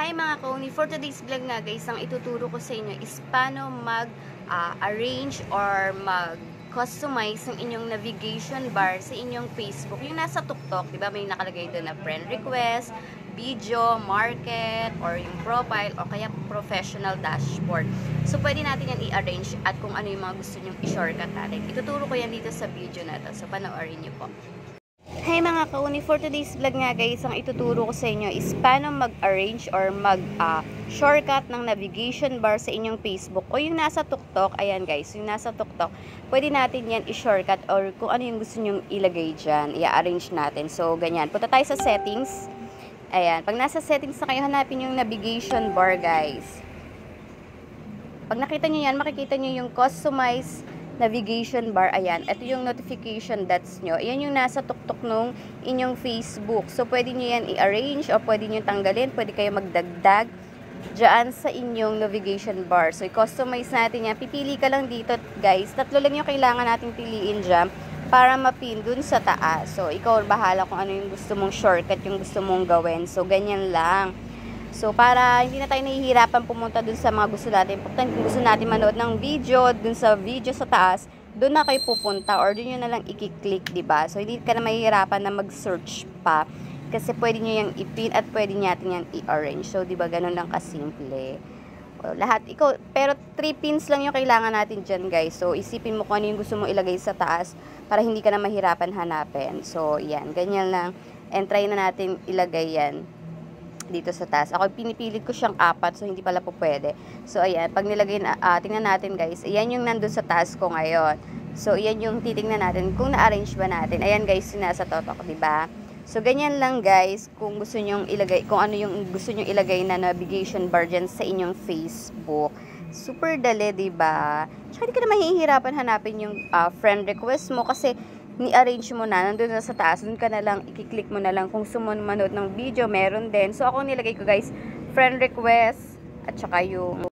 Hi mga kauni, for today's vlog nga guys, ang ituturo ko sa inyo is paano mag-arrange or mag-customize ng inyong navigation bar sa inyong Facebook. Yung nasa TikTok, di ba may nakalagay doon na friend request, video, market, or yung profile, o kaya professional dashboard. So pwede natin yan i-arrange at kung ano yung mga gusto nyong i-shortcut natin. Ituturo ko yan dito sa video na to. So panoorin nyo po. Hi mga kauni, for today's vlog nga guys, ang ituturo ko sa inyo is paano mag-arrange or mag-shortcut ng navigation bar sa inyong Facebook o yung nasa TikTok. Ayan guys, yung nasa TikTok, pwede natin yan i-shortcut or kung ano yung gusto nyong ilagay dyan, i-arrange natin. So ganyan, punta tayo sa settings. Ayan, pag nasa settings na kayo, hanapin yung navigation bar guys. Pag nakita nyo yan, makikita nyo yung customize navigation bar. Ayan, ito yung notification dots nyo. Ayan yung nasa tuktok nung inyong Facebook. So, pwede nyo yan i-arrange o pwede nyo tanggalin. Pwede kayo magdagdag dyan sa inyong navigation bar. So, i-customize natin yan. Pipili ka lang dito, guys. Tatlo lang yung kailangan natin piliin dyan para mapin dun sa taas. So, ikaw bahala kung ano yung gusto mong shortcut, yung gusto mong gawin. So, ganyan lang. So, para hindi na tayo nahihirapan pumunta dun sa mga gusto natin. Kung gusto natin manood ng video, dun sa video sa taas, dun na kayo pupunta or dun nyo na lang i-click, diba? So, hindi ka na mahihirapan na mag-search pa. Kasi pwede nyo yung i-pin at pwede natin yung i-arrange. So, diba, ganun lang kasimple. Well, lahat, pero 3 pins lang yung kailangan natin dyan, guys. So, isipin mo kung ano yung gusto mong ilagay sa taas para hindi ka na mahirapan hanapin. So, yan, ganyan lang. And try na natin ilagay yan dito sa taas. Ako pinipilit ko siyang 4, so hindi pala po pwede. So ayan, pag nilagay na, tingnan natin guys, ayan yung nandun sa taas ko ngayon. So ayan yung titingnan natin kung na-arrange ba natin. Ayan guys, yung nasa totok, diba? So ganyan lang guys, kung gusto nyong ilagay, kung ano yung gusto nyong ilagay na navigation bar dyan sa inyong Facebook. Super dali, diba? Tsaka hindi ka na mahihirapan hanapin yung friend request mo kasi ni-arrange mo na, nandun na sa taas, dun ka na lang, i-click mo na lang kung gusto mo manood ng video, meron din. So, ako nilagay ko guys, friend request, at saka yung